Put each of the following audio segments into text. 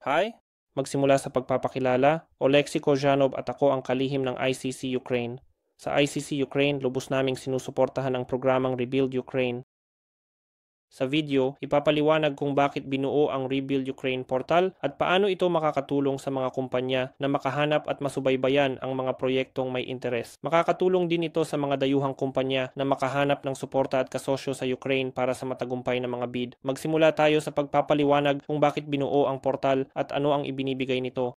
Hi! Magsimula sa pagpapakilala. Oleksiy Kozhanov at ako ang kalihim ng ICC Ukraine. Sa ICC Ukraine, lubos naming sinusuportahan ang programang Rebuild Ukraine. Sa video, ipapaliwanag kung bakit binuo ang Rebuild Ukraine portal at paano ito makakatulong sa mga kumpanya na makahanap at masubaybayan ang mga proyektong may interes. Makakatulong din ito sa mga dayuhang kumpanya na makahanap ng suporta at kasosyo sa Ukraine para sa matagumpay na mga bid. Magsimula tayo sa pagpapaliwanag kung bakit binuo ang portal at ano ang ibinibigay nito.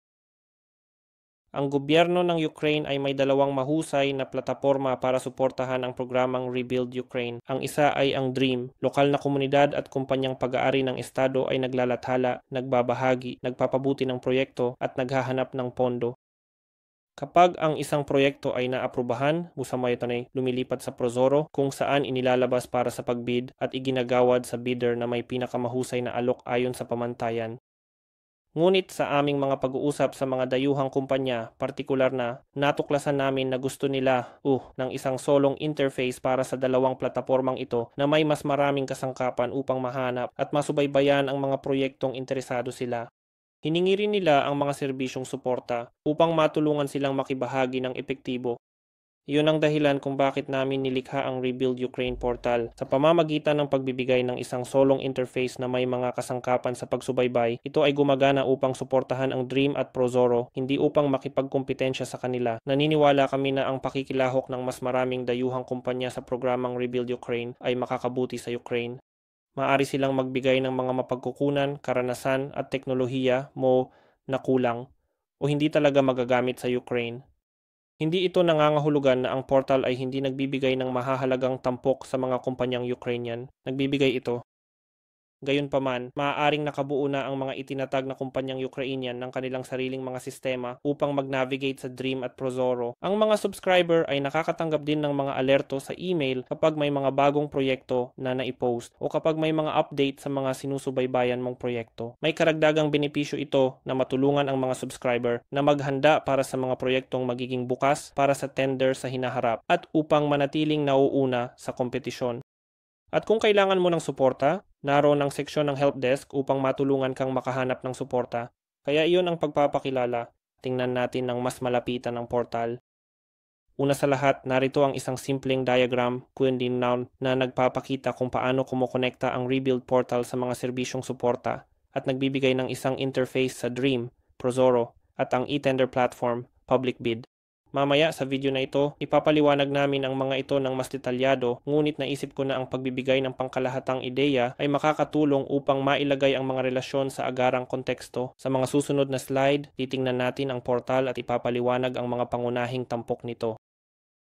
Ang gobyerno ng Ukraine ay may dalawang mahusay na plataporma para suportahan ang programang Rebuild Ukraine. Ang isa ay ang DREAM. Lokal na komunidad at kumpanyang pag-aari ng estado ay naglalathala, nagbabahagi, nagpapabuti ng proyekto at naghahanap ng pondo. Kapag ang isang proyekto ay naaprubahan, lumilipat sa Prozoro kung saan inilalabas para sa pagbid at iginagawad sa bidder na may pinakamahusay na alok ayon sa pamantayan. Ngunit sa aming mga pag-uusap sa mga dayuhang kumpanya, partikular na natuklasan namin na gusto nila ng isang solong interface para sa dalawang platapormang ito na may mas maraming kasangkapan upang mahanap at masubaybayan ang mga proyektong interesado sila. Hiningi rin nila ang mga serbisyong suporta upang matulungan silang makibahagi ng epektibo. Iyon ang dahilan kung bakit namin nilikha ang Rebuild Ukraine portal. Sa pamamagitan ng pagbibigay ng isang solong interface na may mga kasangkapan sa pagsubaybay, ito ay gumagana upang suportahan ang DREAM at Prozoro, hindi upang makipagkompetensya sa kanila. Naniniwala kami na ang pakikilahok ng mas maraming dayuhang kumpanya sa programang Rebuild Ukraine ay makakabuti sa Ukraine. Maaari silang magbigay ng mga mapagkukunan, karanasan at teknolohiya na kulang o hindi talaga magagamit sa Ukraine. Hindi ito nangangahulugan na ang portal ay hindi nagbibigay ng mahahalagang tampok sa mga kumpanyang Ukrainian. Nagbibigay ito. Gayunpaman, maaaring nakabuo na ang mga itinatag na kumpanyang Ukrainian ng kanilang sariling mga sistema upang mag-navigate sa DREAM at Prozoro. Ang mga subscriber ay nakakatanggap din ng mga alerto sa email kapag may mga bagong proyekto na naipost o kapag may mga update sa mga sinusubaybayan mong proyekto. May karagdagang benepisyo ito na matulungan ang mga subscriber na maghanda para sa mga proyektong magiging bukas para sa tender sa hinaharap at upang manatiling nauuna sa kompetisyon. At kung kailangan mo ng suporta, naroon ang seksyon ng help desk upang matulungan kang makahanap ng suporta. Kaya iyon ang pagpapakilala. Tingnan natin ng mas malapitan ng portal. Una sa lahat, narito ang isang simpleng diagram, na nagpapakita kung paano kumukonekta ang Rebuild portal sa mga serbisyong suporta at nagbibigay ng isang interface sa DREAM, Prozoro at ang e-tender platform, Public Bid. Mamaya sa video na ito, ipapaliwanag namin ang mga ito ng mas detalyado, ngunit naisip ko na ang pagbibigay ng pangkalahatang ideya ay makakatulong upang mailagay ang mga relasyon sa agarang konteksto. Sa mga susunod na slide, titingnan natin ang portal at ipapaliwanag ang mga pangunahing tampok nito.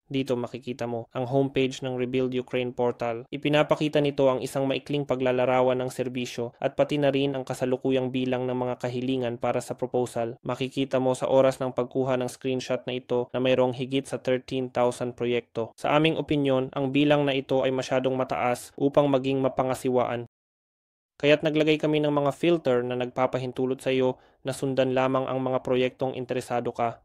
Dito makikita mo ang homepage ng Rebuild Ukraine portal. Ipinapakita nito ang isang maikling paglalarawan ng serbisyo at pati na rin ang kasalukuyang bilang ng mga kahilingan para sa proposal. Makikita mo sa oras ng pagkuha ng screenshot na ito na mayroong higit sa 13,000 proyekto. Sa aming opinyon, ang bilang na ito ay masyadong mataas upang maging mapangasiwaan. Kaya't naglagay kami ng mga filter na nagpapahintulot sa iyo na sundan lamang ang mga proyektong interesado ka.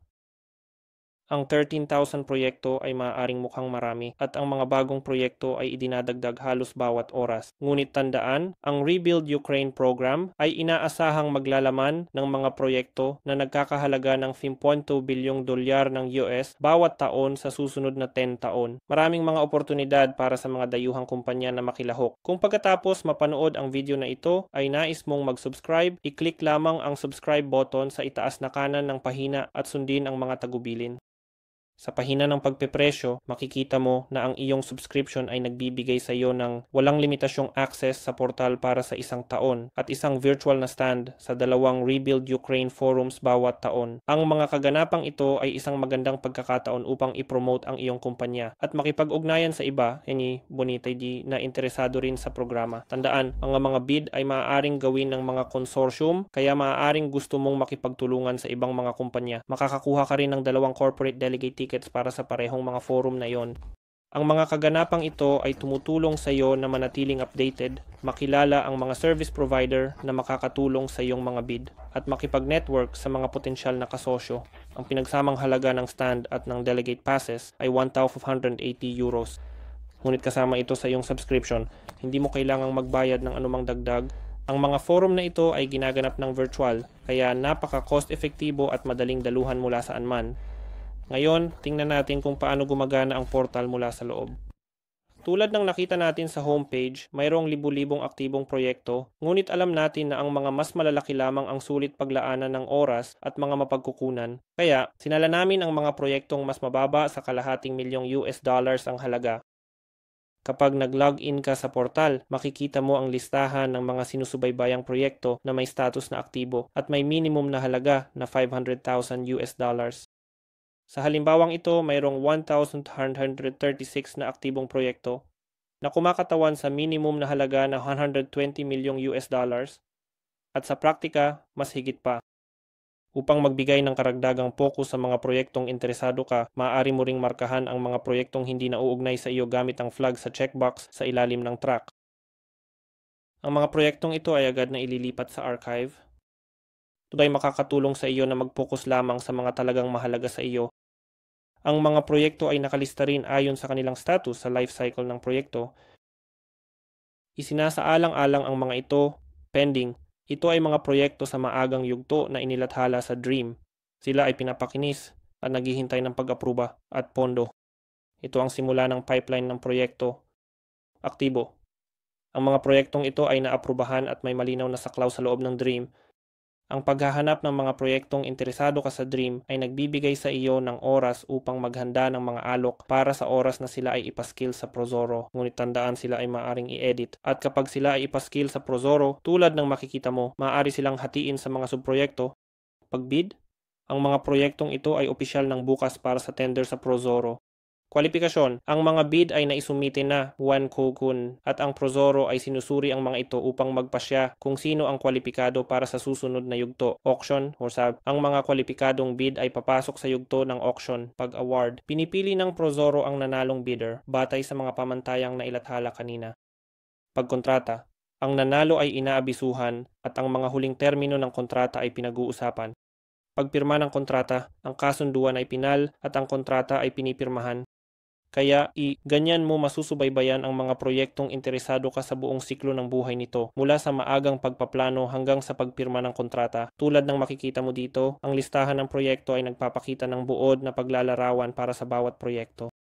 Ang 13,000 proyekto ay maaaring mukhang marami at ang mga bagong proyekto ay idinadagdag halos bawat oras. Ngunit tandaan, ang Rebuild Ukraine program ay inaasahang maglalaman ng mga proyekto na nagkakahalaga ng $5.2 bilyong ng US bawat taon sa susunod na 10 taon. Maraming mga oportunidad para sa mga dayuhang kumpanya na makilahok. Kung pagkatapos mapanood ang video na ito ay nais mong mag-subscribe, i-click lamang ang subscribe button sa itaas na kanan ng pahina at sundin ang mga tagubilin. Sa pahina ng pagpepresyo, makikita mo na ang iyong subscription ay nagbibigay sa iyo ng walang limitasyong access sa portal para sa isang taon at isang virtual na stand sa dalawang Rebuild Ukraine forums bawat taon. Ang mga kaganapang ito ay isang magandang pagkakataon upang i-promote ang iyong kumpanya at makipag-ugnayan sa iba na interesado rin sa programa. Tandaan, ang mga bid ay maaaring gawin ng mga consortium kaya maaaring gusto mong makipagtulungan sa ibang mga kumpanya. Makakakuha ka rin ng 2 corporate delegate tickets para sa parehong mga forum na yon. Ang mga kaganapang ito ay tumutulong sa iyo na manatiling updated, makilala ang mga service provider na makakatulong sa iyong mga bid, at makipag-network sa mga potensyal na kasosyo. Ang pinagsamang halaga ng stand at ng delegate passes ay €1,580. Ngunit kasama ito sa iyong subscription, hindi mo kailangang magbayad ng anumang dagdag Ang mga forum na ito ay ginaganap ng virtual, kaya napaka-cost-efektibo at madaling daluhan mula saan man. Ngayon, tingnan natin kung paano gumagana ang portal mula sa loob. Tulad ng nakita natin sa homepage, mayroong libu-libong aktibong proyekto, ngunit alam natin na ang mga mas malalaki lamang ang sulit paglaanan ng oras at mga mapagkukunan. Kaya, sinala namin ang mga proyektong mas mababa sa kalahating milyong US dollars ang halaga. Kapag nag-login ka sa portal, makikita mo ang listahan ng mga sinusubaybayang proyekto na may status na aktibo at may minimum na halaga na 500,000 US dollars. Sa halimbawang ito, mayroong 1,136 na aktibong proyekto na kumakatawan sa minimum na halaga na 120 milyong US dollars at sa praktika, mas higit pa. Upang magbigay ng karagdagang focus sa mga proyektong interesado ka, maaari mo ring markahan ang mga proyektong hindi nauugnay sa iyo gamit ang flag sa checkbox sa ilalim ng track. Ang mga proyektong ito ay agad na ililipat sa archive. Ito ay makakatulong sa iyo na mag-focus lamang sa mga talagang mahalaga sa iyo. Ang mga proyekto ay nakalista rin ayon sa kanilang status sa life cycle ng proyekto. Isinasaalang-alang ang mga ito, pending. Ito ay mga proyekto sa maagang yugto na inilathala sa DREAM. Sila ay pinapakinis at naghihintay ng pag-apruba at pondo. Ito ang simula ng pipeline ng proyekto. Aktibo. Ang mga proyektong ito ay naaprubahan at may malinaw na saklaw sa loob ng DREAM. Ang paghahanap ng mga proyektong interesado ka sa DREAM ay nagbibigay sa iyo ng oras upang maghanda ng mga alok para sa oras na sila ay ipaskill sa Prozoro. Ngunit tandaan, sila ay maaaring i-edit. At kapag sila ay ipaskill sa Prozoro, tulad ng makikita mo, maaari silang hatiin sa mga subproyekto. Pag-bid, ang mga proyektong ito ay opisyal ng bukas para sa tender sa Prozoro. Kwalipikasyon, ang mga bid ay naisumite na One Kokun at ang Prozoro ay sinusuri ang mga ito upang magpasya kung sino ang kwalipikado para sa susunod na yugto, auction or sab. Ang mga kwalipikadong bid ay papasok sa yugto ng auction pag-award. Pinipili ng Prozoro ang nanalong bidder batay sa mga pamantayang nailathala kanina. Pagkontrata, ang nanalo ay inaabisuhan at ang mga huling termino ng kontrata ay pinag-uusapan. Pagpirma ng kontrata, ang kasunduan ay pinal at ang kontrata ay pinipirmahan. Kaya ganyan mo masusubaybayan ang mga proyektong interesado ka sa buong siklo ng buhay nito, mula sa maagang pagpaplano hanggang sa pagpirma ng kontrata. Tulad ng makikita mo dito, ang listahan ng proyekto ay nagpapakita ng buod na paglalarawan para sa bawat proyekto.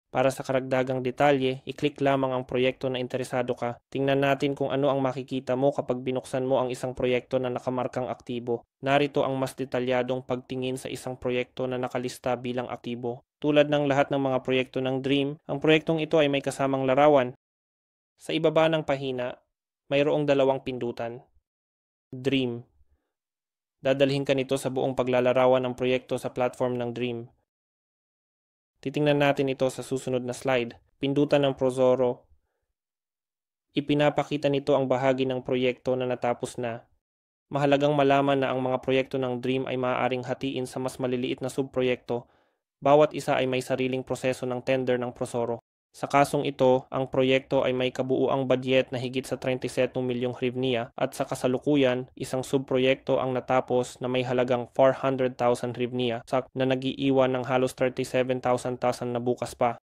Para sa karagdagang detalye, i-click lamang ang proyekto na interesado ka. Tingnan natin kung ano ang makikita mo kapag binuksan mo ang isang proyekto na nakamarkang aktibo. Narito ang mas detalyadong pagtingin sa isang proyekto na nakalista bilang aktibo. Tulad ng lahat ng mga proyekto ng DREAM, ang proyektong ito ay may kasamang larawan. Sa ibaba ng pahina, mayroong dalawang pindutan. DREAM. Dadalhin ka nito sa buong paglalarawan ng proyekto sa platform ng DREAM. Titingnan natin ito sa susunod na slide. Pindutan ng Prozoro. Ipinapakita nito ang bahagi ng proyekto na natapos na. Mahalagang malaman na ang mga proyekto ng DREAM ay maaaring hatiin sa mas maliliit na subproyekto. Bawat isa ay may sariling proseso ng tender ng Prozoro. Sa kasong ito, ang proyekto ay may kabuuang budget na higit sa 37 milyong hryvnia at sa kasalukuyan, isang subproyekto ang natapos na may halagang 400,000 hryvnia na nag-iiwan ng halos 37,000 na bukas pa.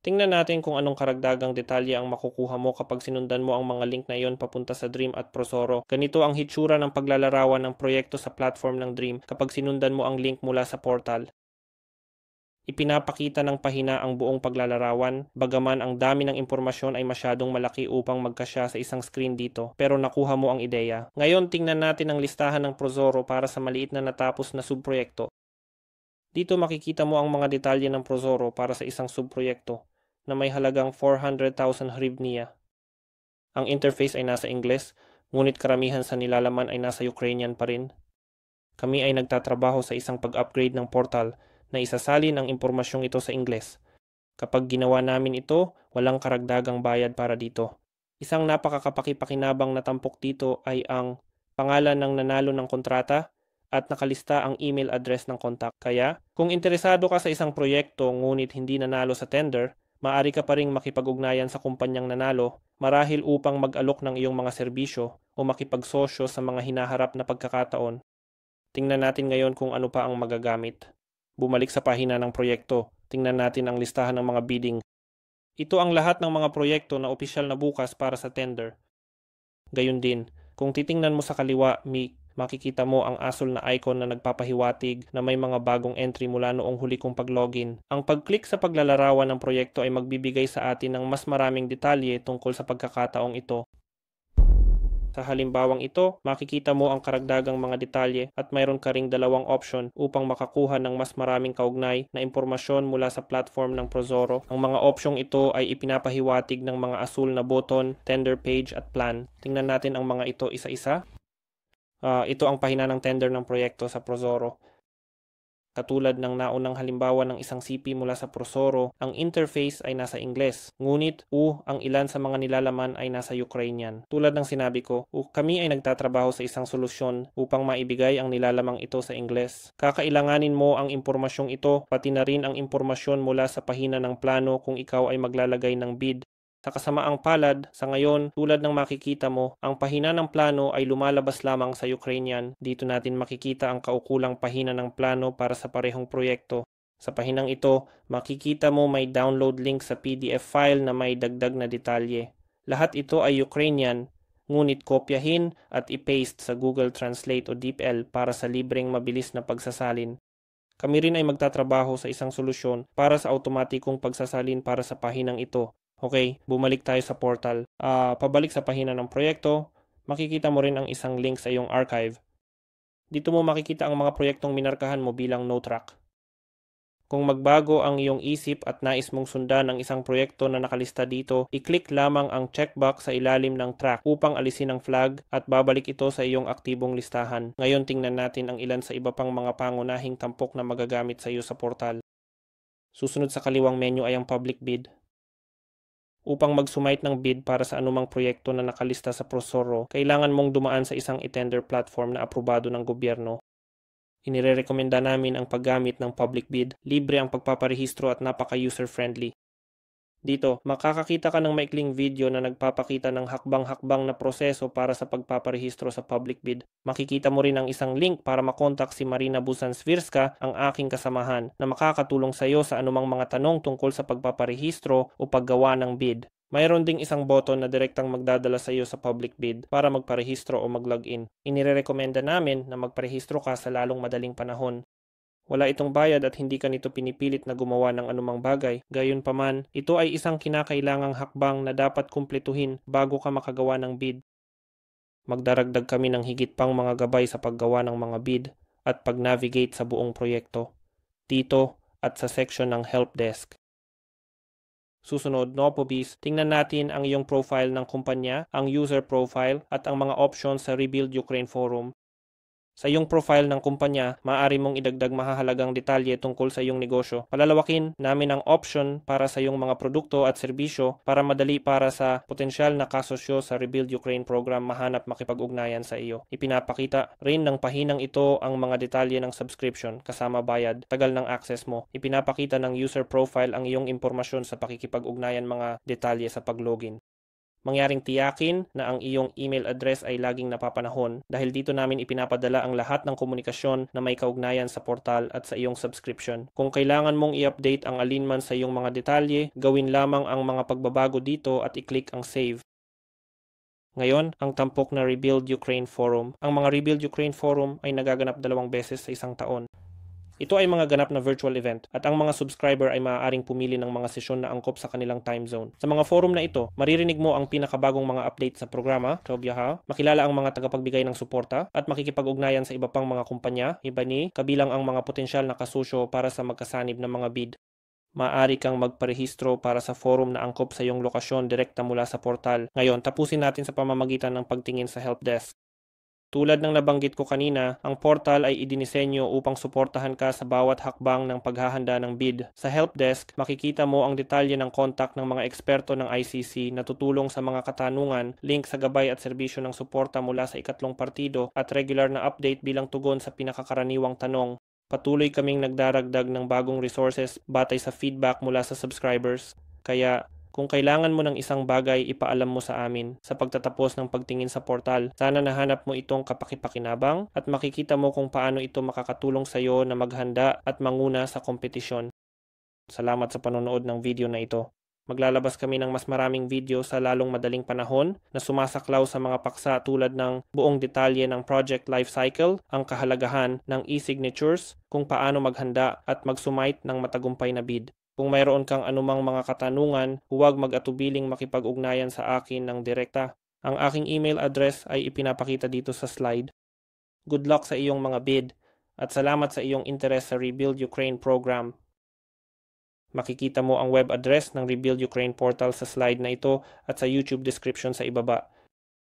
Tingnan natin kung anong karagdagang detalye ang makukuha mo kapag sinundan mo ang mga link na iyon papunta sa DREAM at Prozoro. Ganito ang hitsura ng paglalarawan ng proyekto sa platform ng DREAM kapag sinundan mo ang link mula sa portal. Ipinapakita ng pahina ang buong paglalarawan, bagaman ang dami ng impormasyon ay masyadong malaki upang magkasya sa isang screen dito, pero nakuha mo ang ideya. Ngayon tingnan natin ang listahan ng Prozoro para sa maliit na natapos na subproyekto. Dito makikita mo ang mga detalye ng Prozoro para sa isang subproyekto na may halagang 400,000 hryvnia. Ang interface ay nasa Ingles, ngunit karamihan sa nilalaman ay nasa Ukrainian pa rin. Kami ay nagtatrabaho sa isang pag-upgrade ng portal na isasalin ang impormasyong ito sa Ingles. Kapag ginawa namin ito, walang karagdagang bayad para dito. Isang napakakapakipakinabang na tampok dito ay ang pangalan ng nanalo ng kontrata at nakalista ang email address ng contact. Kaya, kung interesado ka sa isang proyekto ngunit hindi nanalo sa tender, maaari ka pa ring makipag-ugnayan sa kumpanyang nanalo marahil upang mag-alok ng iyong mga serbisyo o makipagsosyo sa mga hinaharap na pagkakataon. Tingnan natin ngayon kung ano pa ang magagamit. Bumalik sa pahina ng proyekto, tingnan natin ang listahan ng mga bidding. Ito ang lahat ng mga proyekto na opisyal na bukas para sa tender. Gayun din, kung titingnan mo sa kaliwa, makikita mo ang asul na icon na nagpapahiwatig na may mga bagong entry mula noong huli kong pag-login. Ang pag-click sa paglalarawan ng proyekto ay magbibigay sa atin ng mas maraming detalye tungkol sa pagkakataong ito. Sa halimbawang ito, makikita mo ang karagdagang mga detalye at mayroon ka ring dalawang option upang makakuha ng mas maraming kaugnay na impormasyon mula sa platform ng Prozoro. Ang mga opsyong ito ay ipinapahiwatig ng mga asul na button, tender page at plan. Tingnan natin ang mga ito isa-isa. Ito ang pahina ng tender ng proyekto sa Prozoro. Katulad ng naunang halimbawa ng isang CP mula sa Prozoro, ang interface ay nasa Ingles, ngunit ang ilan sa mga nilalaman ay nasa Ukrainian. Tulad ng sinabi ko, kami ay nagtatrabaho sa isang solusyon upang maibigay ang nilalamang ito sa Ingles. Kakailanganin mo ang impormasyong ito, pati na rin ang impormasyon mula sa pahina ng plano kung ikaw ay maglalagay ng bid. Sa kasamaang palad, sa ngayon, tulad ng makikita mo, ang pahina ng plano ay lumalabas lamang sa Ukrainian. Dito natin makikita ang kaukulang pahina ng plano para sa parehong proyekto. Sa pahinang ito, makikita mo may download link sa PDF file na may dagdag na detalye. Lahat ito ay Ukrainian, ngunit kopyahin at i-paste sa Google Translate o DeepL para sa libreng mabilis na pagsasalin. Kami rin ay magtatrabaho sa isang solusyon para sa automatikong pagsasalin para sa pahinang ito. Okay, bumalik tayo sa portal. Pabalik sa pahina ng proyekto, makikita mo rin ang isang link sa iyong archive. Dito mo makikita ang mga proyektong minarkahan mo bilang no track. Kung magbago ang iyong isip at nais mong sundan ang isang proyekto na nakalista dito, i-click lamang ang checkbox sa ilalim ng track upang alisin ang flag at babalik ito sa iyong aktibong listahan. Ngayon tingnan natin ang ilan sa iba pang mga pangunahing tampok na magagamit sa iyo sa portal. Susunod sa kaliwang menu ay ang public bid. Upang mag-submit ng bid para sa anumang proyekto na nakalista sa Prozoro, kailangan mong dumaan sa isang e-tender platform na aprobado ng gobyerno. Inirekomenda namin ang paggamit ng public bid, libre ang pagpaparehistro at napaka-user-friendly. Dito, makakakita ka ng maikling video na nagpapakita ng hakbang-hakbang na proseso para sa pagpaparehistro sa public bid. Makikita mo rin ang isang link para makontak si Marina Busan-Svirska, ang aking kasamahan, na makakatulong sa iyo sa anumang mga tanong tungkol sa pagpaparehistro o paggawa ng bid. Mayroon ding isang button na direktang magdadala sa iyo sa public bid para magparehistro o mag-login. Inirekomenda namin na magparehistro ka sa lalong madaling panahon. Wala itong bayad at hindi ka nito pinipilit na gumawa ng anumang bagay. Gayunpaman, ito ay isang kinakailangang hakbang na dapat kumpletuhin bago ka makagawa ng bid. Magdaragdag kami ng higit pang mga gabay sa paggawa ng mga bid at pag-navigate sa buong proyekto, dito at sa section ng Help Desk. Susunod, Nopobis, tingnan natin ang iyong profile ng kumpanya, ang user profile at ang mga options sa Rebuild Ukraine Forum. Sa iyong profile ng kumpanya, maaari mong idagdag mahahalagang detalye tungkol sa iyong negosyo. Palalawakin namin ang option para sa iyong mga produkto at serbisyo para madali para sa potensyal na kasosyo sa Rebuild Ukraine program mahanap makipag-ugnayan sa iyo. Ipinapakita rin ng pahinang ito ang mga detalye ng subscription kasama bayad, tagal ng access mo. Ipinapakita ng user profile ang iyong impormasyon sa pakikipag-ugnayan mga detalye sa pag-login. Mangyaring tiyakin na ang iyong email address ay laging napapanahon dahil dito namin ipinapadala ang lahat ng komunikasyon na may kaugnayan sa portal at sa iyong subscription. Kung kailangan mong i-update ang alinman sa iyong mga detalye, gawin lamang ang mga pagbabago dito at i-click ang save. Ngayon, ang tampok na Rebuild Ukraine Forum. Ang mga Rebuild Ukraine Forum ay nagaganap 2 beses sa isang taon. Ito ay mga ganap na virtual event at ang mga subscriber ay maaaring pumili ng mga sesyon na angkop sa kanilang time zone. Sa mga forum na ito, maririnig mo ang pinakabagong mga update sa programa, makilala ang mga tagapagbigay ng suporta at makikipag-ugnayan sa iba pang mga kumpanya, kabilang ang mga potensyal na kasusyo para sa magkasanib na mga bid. Maaari kang magparehistro para sa forum na angkop sa iyong lokasyon direkta mula sa portal. Ngayon, tapusin natin sa pamamagitan ng pagtingin sa help desk. Tulad ng nabanggit ko kanina, ang portal ay idinisenyo upang suportahan ka sa bawat hakbang ng paghahanda ng bid. Sa help desk, makikita mo ang detalye ng kontak ng mga eksperto ng ICC na tutulong sa mga katanungan, link sa gabay at serbisyo ng suporta mula sa ikatlong partido at regular na update bilang tugon sa pinakakaraniwang tanong. Patuloy kaming nagdaragdag ng bagong resources batay sa feedback mula sa subscribers. Kaya, kung kailangan mo ng isang bagay, ipaalam mo sa amin sa pagtatapos ng pagtingin sa portal. Sana nahanap mo itong kapakipakinabang at makikita mo kung paano ito makakatulong sa iyo na maghanda at manguna sa kompetisyon. Salamat sa panonood ng video na ito. Maglalabas kami ng mas maraming video sa lalong madaling panahon na sumasaklaw sa mga paksa tulad ng buong detalye ng project life cycle, ang kahalagahan ng e-signatures, kung paano maghanda at mag-submit ng matagumpay na bid. Kung mayroon kang anumang mga katanungan, huwag mag-atubiling makipag-ugnayan sa akin ng direkta. Ang aking email address ay ipinapakita dito sa slide. Good luck sa iyong mga bid at salamat sa iyong interes sa Rebuild Ukraine program. Makikita mo ang web address ng Rebuild Ukraine portal sa slide na ito at sa YouTube description sa ibaba.